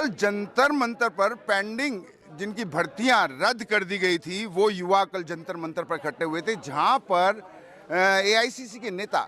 कल जंतर मंतर पर पेंडिंग जिनकी भर्तियां रद्द कर दी गई थी वो युवा कल जंतर मंतर पर इकट्ठे हुए थे, जहां पर एआईसीसी के नेता,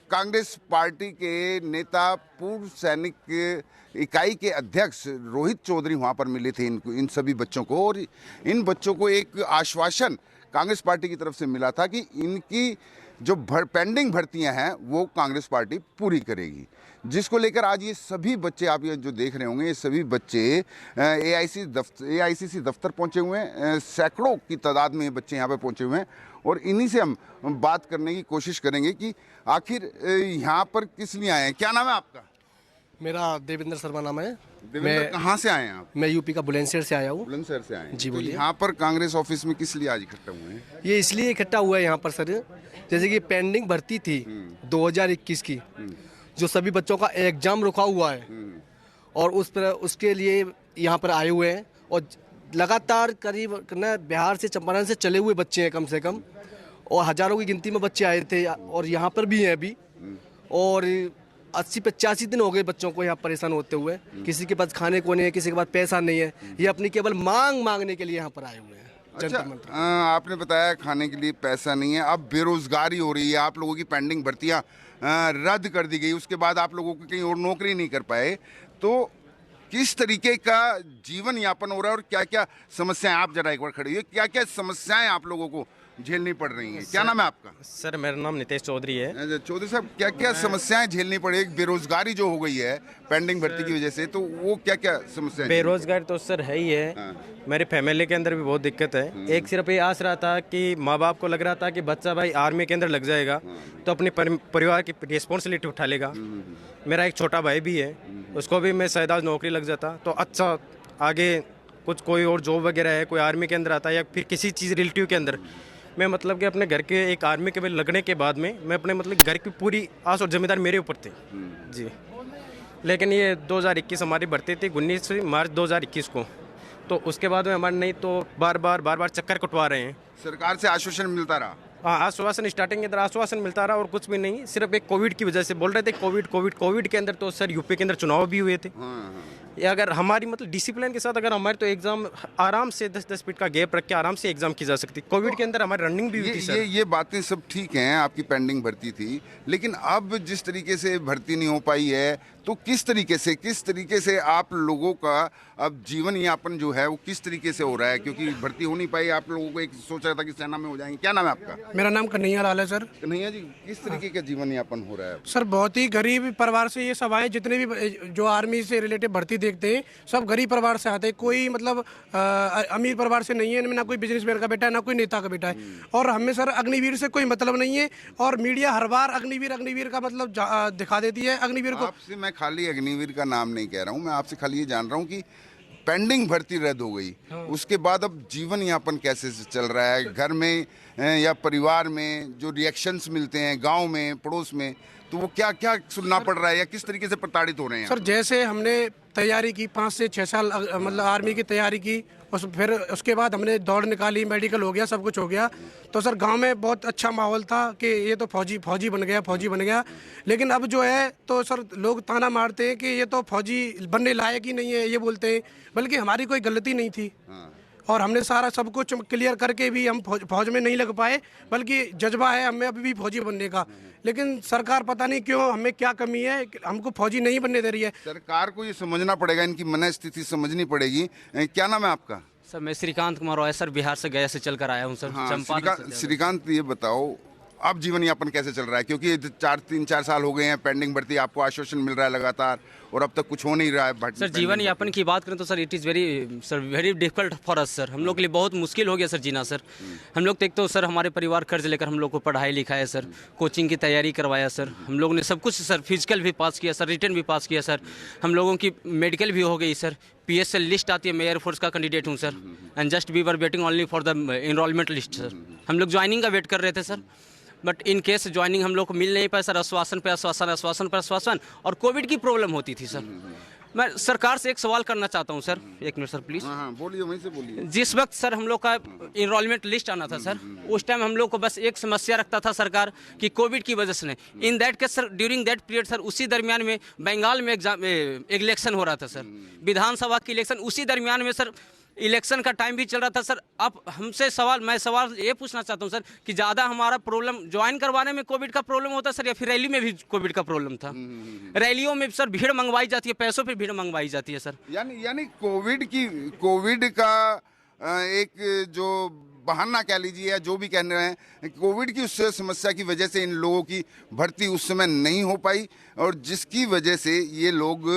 कांग्रेस पार्टी के नेता, पूर्व सैनिक इकाई के अध्यक्ष रोहित चौधरी वहां पर मिले थे इन सभी बच्चों को। और इन बच्चों को एक आश्वासन कांग्रेस पार्टी की तरफ से मिला था कि इनकी जो पेंडिंग भर्तियां हैं वो कांग्रेस पार्टी पूरी करेगी, जिसको लेकर आज ये सभी बच्चे, आप ये जो देख रहे होंगे, ये सभी बच्चे एआईसीसी दफ्तर पहुंचे हुए हैं। सैकड़ों की तादाद में ये बच्चे यहाँ पे पहुंचे हुए हैं और इन्हीं से हम बात करने की कोशिश करेंगे कि आखिर यहाँ पर किस लिए आए हैं। क्या नाम है आपका? मेरा देवेंद्र शर्मा नाम है। देवेंद्र, कहाँ से आए हैं आप? मैं यूपी का बुलंदशहर से आया हूँ। बुलंदशहर से आए हैं जी, तो बोलिए। यहाँ पर कांग्रेस ऑफिस में किस लिए आज इकट्ठा हुए हैं? ये इसलिए इकट्ठा हुआ है यहाँ पर सर, जैसे कि पेंडिंग भर्ती थी 2021 की, जो सभी बच्चों का एग्जाम रुका हुआ है और उसके लिए यहाँ पर आए हुए हैं। और लगातार करीब बिहार से, चंपारण से चले हुए बच्चे हैं कम से कम, और हजारों की गिनती में बच्चे आए थे और यहाँ पर भी हैं अभी। और 80-85 दिन हो गए बच्चों को यहाँ परेशान होते हुए। किसी के पास खाने को नहीं है, किसी के पास पैसा नहीं है, ये अपनी केवल मांगने के लिए यहाँ पर आए हुए हैं। अच्छा, आपने बताया खाने के लिए पैसा नहीं है, अब बेरोजगारी हो रही है, आप लोगों की पेंडिंग भर्तियां रद्द कर दी गई, उसके बाद आप लोगों को कहीं और नौकरी नहीं कर पाए, तो किस तरीके का जीवन यापन हो रहा है और क्या क्या समस्याएं, आप जरा एक बार खड़े हुए, क्या क्या समस्याएं आप लोगों को झेलनी पड़ रही हैं? क्या नाम है आपका? सर मेरा नाम नितेश चौधरी है। चौधरी साहब, क्या क्या समस्याएं झेलनी पड़ी? बेरोजगारी जो हो गई है पेंडिंग भर्ती की वजह से, तो वो क्या क्या समस्याएं? बेरोजगारी तो सर है ही है। मेरे फैमिली के अंदर भी बहुत दिक्कत है। एक सिर्फ ये आस रहा था कि माँ बाप को लग रहा था कि बच्चा भाई आर्मी के अंदर लग जाएगा तो अपने परिवार की रिस्पॉन्सिबिलिटी उठा लेगा। मेरा एक छोटा भाई भी है, उसको भी मैं शायद आज नौकरी लग जाता तो अच्छा, आगे कुछ कोई और जॉब वगैरह है, कोई आर्मी के अंदर आता या फिर किसी चीज़ रिलेटिव के अंदर, मैं मतलब कि अपने घर के एक आर्मी के लगने के बाद में मैं अपने मतलब घर की पूरी आस और जिम्मेदारी मेरे ऊपर थी जी। लेकिन ये 2021 हमारी भर्ती थी 19 मार्च 2021 को, तो उसके बाद में हमारे नहीं तो बार बार चक्कर कटवा रहे हैं। सरकार से आश्वासन मिलता रहा? हाँ, आश्वासन स्टार्टिंग के अंदर आश्वासन मिलता रहा और कुछ भी नहीं, सिर्फ एक कोविड की वजह से बोल रहे थे। कोविड के अंदर तो सर यूपी के अंदर चुनाव भी हुए थे। या अगर हमारी मतलब डिसिप्लिन के साथ अगर हमारे तो एग्जाम आराम से 10-10 मिनट का गैप रख के आराम से एग्जाम की जा सकती। कोविड के अंदर हमारी रनिंग भी हुई थी सर। ये बातें सब ठीक हैं, आपकी पेंडिंग भर्ती थी, लेकिन अब जिस तरीके से भर्ती नहीं हो पाई है तो किस तरीके से आप लोगों का अब जीवन यापन जो है वो किस तरीके से हो रहा है? क्योंकि भर्ती हो नहीं पाई, आप लोगों को एक सोच रहा था कि सेना में हो जाएंगे। क्या नाम है आपका? मेरा नाम कन्हैया लाल है सर। कन्हैया जी, किस तरीके का जीवन यापन हो रहा है सर? बहुत ही गरीब परिवार से ये सब आए, जितने भी जो आर्मी से रिलेटेड भर्ती देखते हैं सब गरीब परिवार से आते हैं। कोई मतलब अमीर परिवार से नहीं है, इनमें ना कोई बिजनेसमैन का बेटा है, ना कोई नेता का बेटा है। और हमें सर अग्निवीर से कोई मतलब नहीं है और मीडिया हर बार अग्निवीर का मतलब दिखा देती है। अग्निवीर को आपसे मैं खाली अग्निवीर का नाम नहीं कह रहा हूँ, मैं आपसे खाली ये जान रहा हूँ कि पेंडिंग भर्ती रद्द हो गई, उसके बाद अब जीवन यापन कैसे चल रहा है घर में या परिवार में? जो रिएक्शंस मिलते हैं गांव में, पड़ोस में, तो वो क्या क्या सुनना पड़ रहा है या किस तरीके से प्रताड़ित हो रहे हैं सर? जैसे हमने तैयारी की 5 से 6 साल, मतलब आर्मी की तैयारी की, फिर उसके बाद हमने दौड़ निकाली, मेडिकल हो गया, सब कुछ हो गया, तो सर गांव में बहुत अच्छा माहौल था कि ये तो फौजी बन गया। लेकिन अब जो है तो सर लोग ताना मारते हैं कि ये तो फौजी बनने लायक ही नहीं है, ये बोलते हैं, बल्कि हमारी कोई गलती नहीं थी। और हमने सारा सब कुछ क्लियर करके भी हम फौज में नहीं लग पाए, बल्कि जज्बा है हमें अभी भी फौजी बनने का। लेकिन सरकार पता नहीं क्यों, हमें क्या कमी है, हमको फौजी नहीं बनने दे रही है। सरकार को ये समझना पड़ेगा, इनकी मनस्थिति समझनी पड़ेगी। क्या नाम है आपका? सर मैं श्रीकांत कुमार रॉय सर, बिहार से गया से चल कर आया हूँ सर। हाँ, श्रीकांत, ये बताओ अब जीवन यापन कैसे चल रहा है? क्योंकि 3-4 साल हो गए हैं पेंडिंग भर्ती, आपको आश्वासन मिल रहा है लगातार और अब तक कुछ हो नहीं रहा है। सर जीवन यापन की बात करें तो sir it is very difficult for us sir. हम लोग के लिए बहुत मुश्किल हो गया सर जीना सर। हम लोग एक तो सर हमारे परिवार कर्ज लेकर हम लोग को पढ़ाई लिखाया सर, कोचिंग की तैयारी करवाया सर, हम लोग ने सब कुछ सर, फिजिकल भी पास किया सर, रिटर्न भी पास किया सर, हम लोगों की मेडिकल भी हो गई सर, PSL लिस्ट आती है, मैं एयरफोर्स का कैंडिडेट हूँ sir, and just we were waiting only for the enrolment list sir. हम लोग ज्वाइनिंग का वेट कर रहे थे sir, but in case joining हम लोग को मिल नहीं पाया सर। आश्वासन पे आश्वासन और कोविड की प्रॉब्लम होती थी सर। मैं सरकार से एक सवाल करना चाहता हूं सर, एक मिनट सर प्लीज। हाँ हाँ बोलिए, वहीं से बोलिए। जिस वक्त सर हम लोग का इनरोलमेंट लिस्ट आना था सर, उस टाइम हम लोग को बस एक समस्या रखता था सरकार कि कोविड की वजह से। In that case sir, during that period sir, उसी दरमियान में बंगाल में इलेक्शन हो रहा था सर, विधानसभा की इलेक्शन, उसी दरमियान में सर इलेक्शन का टाइम भी चल रहा था सर। आप हमसे मैं सवाल ये पूछना चाहता हूँ सर कि ज़्यादा हमारा प्रॉब्लम ज्वाइन करवाने में कोविड का प्रॉब्लम होता है सर, या फिर रैली में भी कोविड का प्रॉब्लम था? रैलियों में सर भीड़ मंगवाई जाती है, पैसों पे भीड़ मंगवाई जाती है सर। यानी कोविड का एक जो बहाना कह लीजिए या जो भी कहने रहे हैं, कोविड की उस समस्या की वजह से इन लोगों की भर्ती उस समय नहीं हो पाई, और जिसकी वजह से ये लोग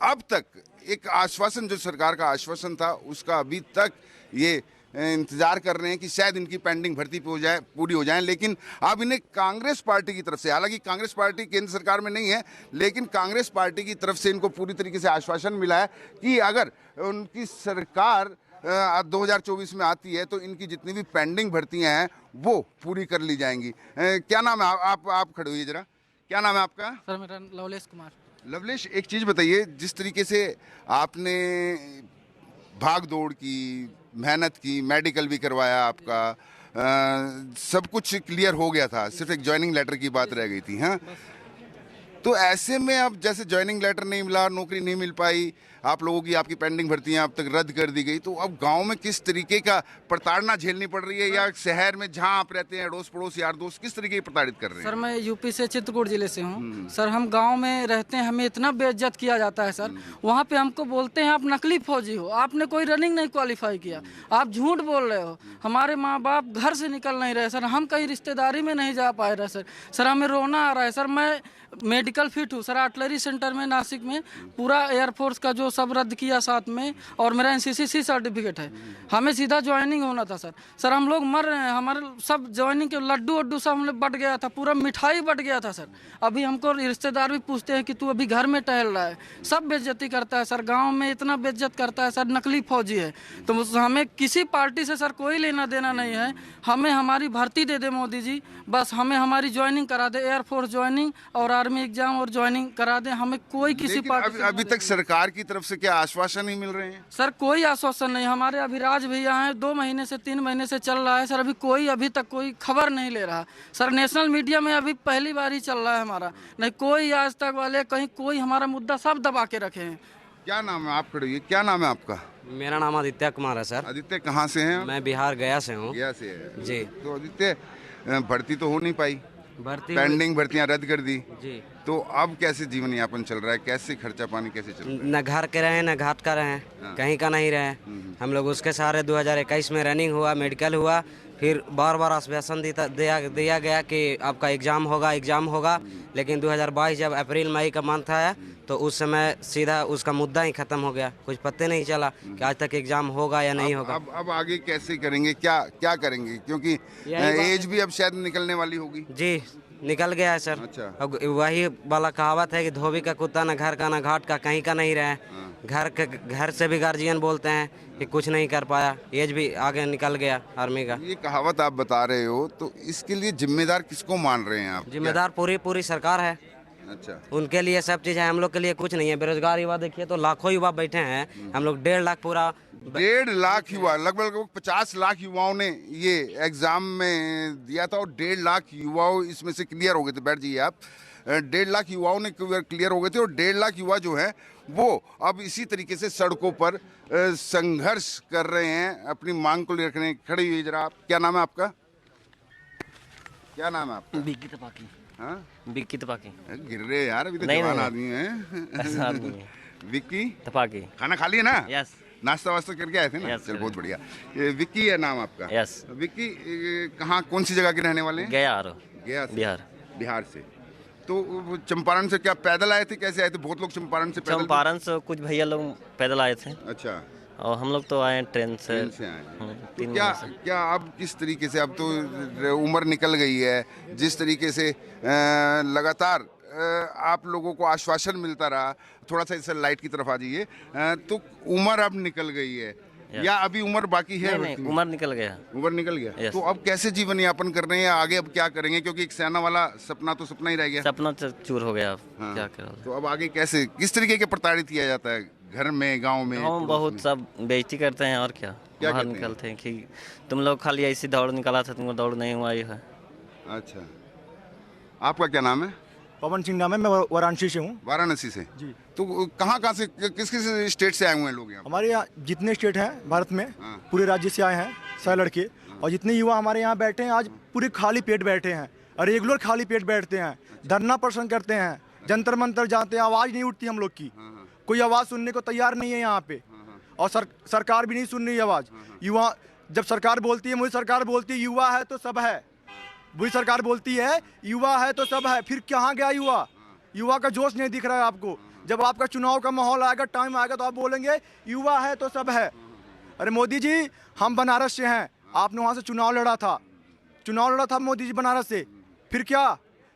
अब तक एक आश्वासन, जो सरकार का आश्वासन था, उसका अभी तक ये इंतजार कर रहे हैं कि शायद इनकी पेंडिंग भर्ती पूरी हो जाए। लेकिन अब इन्हें कांग्रेस पार्टी की तरफ से, हालांकि कांग्रेस पार्टी केंद्र सरकार में नहीं है, लेकिन कांग्रेस पार्टी की तरफ से इनको पूरी तरीके से आश्वासन मिला है कि अगर उनकी सरकार 2024 में आती है तो इनकी जितनी भी पेंडिंग भर्तियां हैं वो पूरी कर ली जाएंगी। क्या नाम है आप खड़े हुए जरा, क्या नाम है आपका? सर मेरा लवलेश कुमार। लवलेश, एक चीज़ बताइए, जिस तरीके से आपने भाग दौड़ की, मेहनत की, मेडिकल भी करवाया आपका, सब कुछ क्लियर हो गया था, सिर्फ एक ज्वाइनिंग लेटर की बात रह गई थी, हाँ? तो ऐसे में अब जैसे ज्वाइनिंग लेटर नहीं मिला, नौकरी नहीं मिल पाई, आप लोगों की आपकी पेंडिंग भर्तियां अब तक रद्द कर दी गई, तो अब गांव में किस तरीके का प्रताड़ना झेलनी पड़ रही है, या शहर में जहां आप रहते हैं अड़ोस पड़ोस यार दोस्त किस तरीके की प्रताड़ित कर रहे हैं? सर मैं यूपी से चित्रकूट जिले से हूँ सर। हम गांव में रहते हैं, हमें इतना बेइज्जत किया जाता है सर। वहाँ पे हमको बोलते हैं आप नकली फौजी हो, आपने कोई रनिंग नहीं क्वालिफाई किया, आप झूठ बोल रहे हो। हमारे माँ बाप घर से निकल नहीं रहे सर, हम कहीं रिश्तेदारी में नहीं जा पा रहे सर। सर हमें रोना आ रहा है सर। मैं मेडिकल फिट हूँ सर, आर्टिलरी सेंटर में नासिक में, पूरा एयरफोर्स का जो सब रद्द किया साथ में, और मेरा एनसीसी सर्टिफिकेट है। हमें सीधा ज्वाइनिंग होना था सर। सर हम लोग मर रहे हैं, हमारे सब ज्वाइनिंग के लड्डू वड्डू सब हमने बट गया था, पूरा मिठाई बट गया था सर। अभी हमको रिश्तेदार भी पूछते हैं कि तू अभी घर में टहल रहा है, सब बेइज्जती करता है सर। गाँव में इतना बेइज्जत करता है सर, नकली फौजी है। तो हमें किसी पार्टी से सर कोई लेना देना नहीं है, हमें हमारी भर्ती दे दे मोदी जी, बस हमें हमारी ज्वाइनिंग करा दे, एयरफोर्स ज्वाइनिंग और आर्मी एग्जाम और ज्वाइनिंग करा दे। हमें कोई किसी पार्टी अभी तक सरकार की तरफ से क्या आश्वासन नहीं मिल रहे हैं? सर कोई आश्वासन नहीं। हमारे अभिराज भैया हैं, 2 महीने से 3 महीने से चल रहा है सर, अभी तक कोई खबर नहीं ले रहा सर। नेशनल मीडिया में अभी पहली बार ही चल रहा है हमारा, नहीं कोई आज तक वाले कहीं कोई हमारा मुद्दा सब दबा के रखे हैं। क्या नाम है, आप खड़े हुए, क्या नाम है आपका? मेरा नाम आदित्य कुमार है सर। आदित्य, कहाँ से हैं? मैं बिहार गया से हूँ। गया से है जी। तो आदित्य, भर्ती तो हो नहीं पाई, भर्ती पेंडिंग भर्तियां रद्द कर दी जी। तो अब कैसे जीवन यापन चल रहा है, कैसे खर्चा पानी कैसे चल रहा है? न घर के रहे न घाट का रहे, कहीं का नहीं रहे हम लोग। उसके सहारे 2021 में रनिंग हुआ, मेडिकल हुआ, फिर बार बार आश्वासन दिया गया कि आपका एग्ज़ाम होगा, लेकिन 2022 जब अप्रैल मई का मंथ आया तो उस समय सीधा उसका मुद्दा ही खत्म हो गया। कुछ पता नहीं चला कि आज तक एग्ज़ाम होगा या नहीं होगा। अब आगे कैसे करेंगे, क्या करेंगे, क्योंकि एज भी अब शायद निकलने वाली होगी। जी निकल गया है सर। अच्छा। अब वही वाला कहावत है कि धोबी का कुत्ता न घर का न घाट का, कहीं का नहीं रहे। घर से भी गार्जियन बोलते हैं कि कुछ नहीं कर पाया, एज भी आगे निकल गया आर्मी का। ये कहावत आप बता रहे हो तो इसके लिए जिम्मेदार किसको मान रहे हैं आप? जिम्मेदार पूरी सरकार है। अच्छा। उनके लिए सब चीज़ है, हम लोग के लिए कुछ नहीं है। बेरोजगार युवा देखिए तो लाखों युवा बैठे हैं, हम लोग 1.5 लाख पूरा 1.5 लाख युवा, लगभग 50 लाख युवाओं ने ये एग्जाम में दिया था और 1.5 लाख युवाओं इसमें से क्लियर हो गए थे। बैठ जाइए आप। 1.5 लाख युवाओं ने क्लियर हो गए थे और 1.5 लाख युवा जो है वो अब इसी तरीके से सड़कों पर संघर्ष कर रहे हैं, अपनी मांग को लेकर खड़े हुए। जरा आप, क्या नाम है आपका? क्या नाम है आपका? बिक्की तपाकी। हाँ, बिक्की तपाकी। गिर रहे यार, अभी तो नहीं, जवान नहीं। आदमी है। ऐसा आदमी है। विक्की, तपाकी। खाना खा लिया ना? यस नाश्ता वास्ता करके आए थे ना? Yes, चल sir. बहुत बढ़िया। ये विक्की है नाम आपका? यस। विक्की, कहाँ, कौन सी जगह के रहने वाले हैं? गया आरो गया से? बिहार। बिहार से। तो वो चंपारण से क्या पैदल आए थे, कैसे आए थे? बहुत लोग चंपारण से पैदल। चंपारण से कुछ भैया लोग पैदल आए थे अच्छा, और हम लोग तो आए ट्रेन से। ट्रेन से आए। तो 3 क्या महीने से। क्या अब किस तरीके से, अब तो उम्र निकल गई है, जिस तरीके से लगातार आप लोगों को आश्वासन मिलता रहा, थोड़ा सा इस लाइट की तरफ आ जाइए, तो उम्र अब निकल गई है, या अभी उम्र बाकी है? नहीं उम्र निकल गया। उम्र निकल गया। Yes. तो अब कैसे जीवन यापन कर रहे हैं, आगे अब क्या करेंगे? क्योंकि एक सेना वाला सपना तो सपना ही रह गया। सपना चूर हो गया, अब हाँ। क्या करा। तो अब आगे कैसे, किस तरीके के प्रताड़ित किया जाता है घर में, गांव में? गाँव में बहुत सब बेइज्जती करते हैं और क्या बाहर करते हैं? निकलते हैं कि तुम लोग खाली ऐसी दौड़ निकाला था, तुमको दौड़ नहीं हुआ है। अच्छा, आपका क्या नाम है? पवन सिंह नाम है, मैं वाराणसी से हूँ। वाराणसी से जी। तो कहाँ से, किस किस स्टेट से आए हुए हैं लोग यहाँ? हमारे यहाँ जितने स्टेट हैं भारत में, हाँ। पूरे राज्य से आए हैं सारे लड़के, और जितने युवा हमारे यहाँ बैठे हैं आज पूरे खाली पेट बैठे हैं, और रेगुलर खाली पेट बैठते हैं, धरना प्रदर्शन करते हैं, जंतर मंतर जाते हैं, आवाज़ नहीं उठती हम लोग की, कोई आवाज़ सुनने को तैयार नहीं है यहाँ पे, और सरकार भी नहीं सुन रही आवाज़। युवा जब सरकार बोलती है, मुझे सरकार बोलती है युवा है तो सब है, वही सरकार बोलती है युवा है तो सब है, फिर कहाँ गया युवा? युवा का जोश नहीं दिख रहा है आपको। जब आपका चुनाव का माहौल आएगा, टाइम आएगा, तो आप बोलेंगे युवा है तो सब है। अरे मोदी जी, हम बनारस से हैं, आपने वहाँ से चुनाव लड़ा था मोदी जी बनारस से, फिर क्या?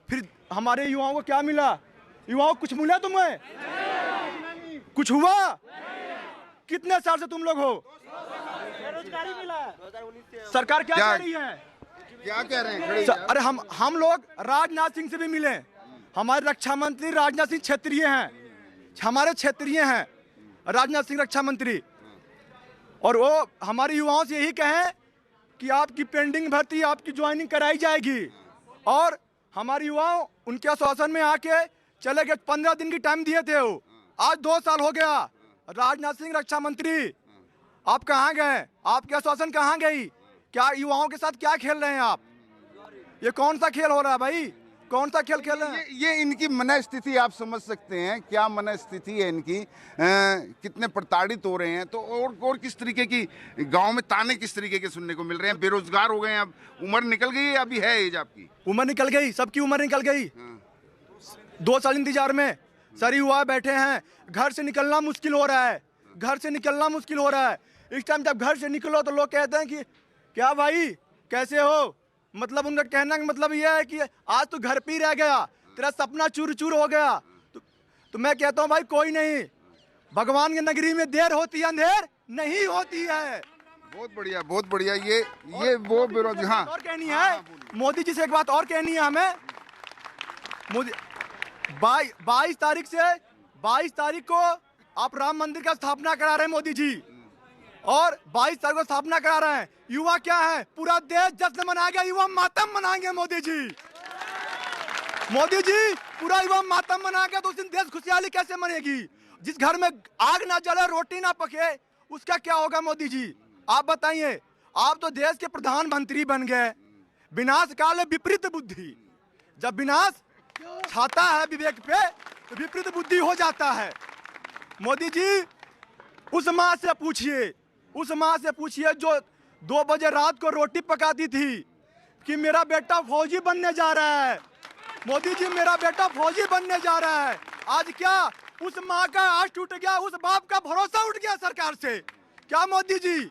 फिर हमारे युवाओं को क्या मिला? युवाओं को कुछ मिला तुम्हें? कुछ हुआ? कितने साल से तुम लोग हो? बेरोजगारी मिला। सरकार क्या कह रही है? क्या कह रहे हैं? खड़े हैं। अरे हम लोग राजनाथ सिंह से भी मिले। हमारे रक्षा मंत्री राजनाथ सिंह क्षेत्रीय हैं, हमारे क्षेत्रीय हैं राजनाथ सिंह रक्षा मंत्री, और वो हमारे युवाओं से यही कहें कि आपकी पेंडिंग भर्ती, आपकी ज्वाइनिंग कराई जाएगी। और हमारे युवाओं उनके आश्वासन में आके चले गए, 15 दिन की टाइम दिए थे वो, आज 2 साल हो गया। राजनाथ सिंह रक्षा मंत्री, आप कहाँ गए? आपके आश्वासन कहाँ गई? क्या युवाओं के साथ क्या खेल रहे हैं आप? ये कौन सा खेल हो रहा है भाई? कौन सा खेल खेल रहे हैं? ये इनकी मनस्थिति आप समझ सकते हैं, क्या मनस्थिति है इनकी, कितने प्रताड़ित हो रहे हैं। तो और किस तरीके की गांव में ताने किस तरीके के सुनने को मिल रहे हैं? बेरोजगार हो गए हैं, अब उम्र निकल गई है, अभी है एज आपकी? उम्र निकल गई, सबकी उम्र निकल गई। 2 साल इंतजार में सारे युवा बैठे हैं, घर से निकलना मुश्किल हो रहा है, घर से निकलना मुश्किल हो रहा है। इस टाइम जब घर से निकलो तो लोग कहते हैं कि क्या भाई कैसे हो? मतलब उनका कहना का मतलब यह है कि आज तो घर पे ही रह गया, तेरा सपना चूर चूर हो गया। तो मैं कहता हूँ भाई कोई नहीं, भगवान की नगरी में देर होती है, अंधेर नहीं होती है। बहुत बढ़िया, बहुत बढ़िया। ये वो बेरोजगार। हाँ, और कहनी है मोदी जी से, एक बात और कहनी है हमें। मोदी 22 तारीख को आप राम मंदिर का स्थापना करा रहे हैं मोदी जी, और 22 तारीख को स्थापना करा रहे हैं। युवा क्या है? पूरा देश जश्न मनाएगा, युवा मातम मनाएंगे मोदी जी। मोदी जी पूरा युवा मातम मनाएगा, तो उस दिन देश खुशहाली कैसे मनेगी? जिस घर में आग ना जले, रोटी ना पके, उसका क्या होगा मोदी जी? आप बताइए। आप तो देश के प्रधानमंत्री बन गए। विनाश काल है विपरीत बुद्धि, जब विनाश छाता है विवेक पे तो विपरीत बुद्धि हो जाता है। मोदी जी उस माँ से पूछिए जो 2 बजे रात को रोटी पकाती थी कि मेरा बेटा फौजी बनने जा रहा है। मोदी जी, मेरा बेटा फौजी बनने जा रहा है। आज क्या उस माँ का आस टूट गया, उस बाप का भरोसा उठ गया सरकार से? क्या मोदी जी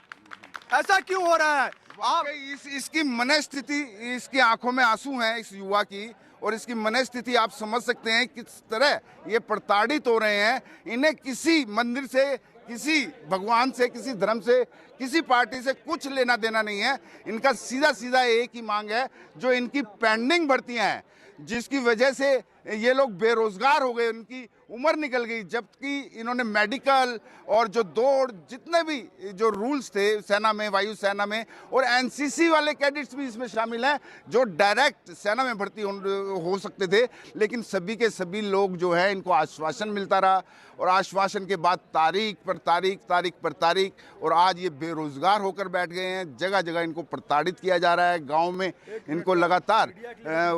ऐसा क्यों हो रहा है? आप इसकी मनस्थिति, इसकी आंखों में आंसू हैं इस युवा की, और इसकी मनस्थिति आप समझ सकते हैं किस तरह ये प्रताड़ित हो रहे हैं। इन्हें किसी मंदिर से, किसी भगवान से, किसी धर्म से, किसी पार्टी से कुछ लेना देना नहीं है। इनका सीधा सीधा एक ही मांग है, जो इनकी पेंडिंग भर्तियां हैं, जिसकी वजह से ये लोग बेरोजगार हो गए, उनकी उम्र निकल गई, जबकि इन्होंने मेडिकल और जो दौड़, जितने भी जो रूल्स थे सेना में, वायुसेना में, और एनसीसी वाले कैडेट्स भी इसमें शामिल हैं, जो डायरेक्ट सेना में भर्ती हो सकते थे, लेकिन सभी के सभी लोग जो है, इनको आश्वासन मिलता रहा, और आश्वासन के बाद तारीख पर तारीख, और आज ये बेरोजगार होकर बैठ गए हैं। जगह जगह इनको प्रताड़ित किया जा रहा है, गाँव में इनको लगातार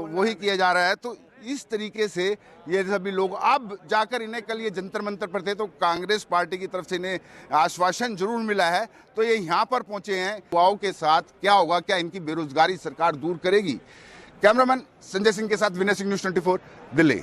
वही किया जा रहा है। तो इस तरीके से ये सभी लोग अब जाकर, इन्हें कल ये जंतर मंतर पर थे तो कांग्रेस पार्टी की तरफ से इन्हें आश्वासन जरूर मिला है, तो ये यहाँ पर पहुंचे हैं। युवाओं के साथ क्या होगा, क्या इनकी बेरोजगारी सरकार दूर करेगी? कैमरामैन संजय सिंह के साथ विनय सिंह, न्यूज़ 24 दिल्ली।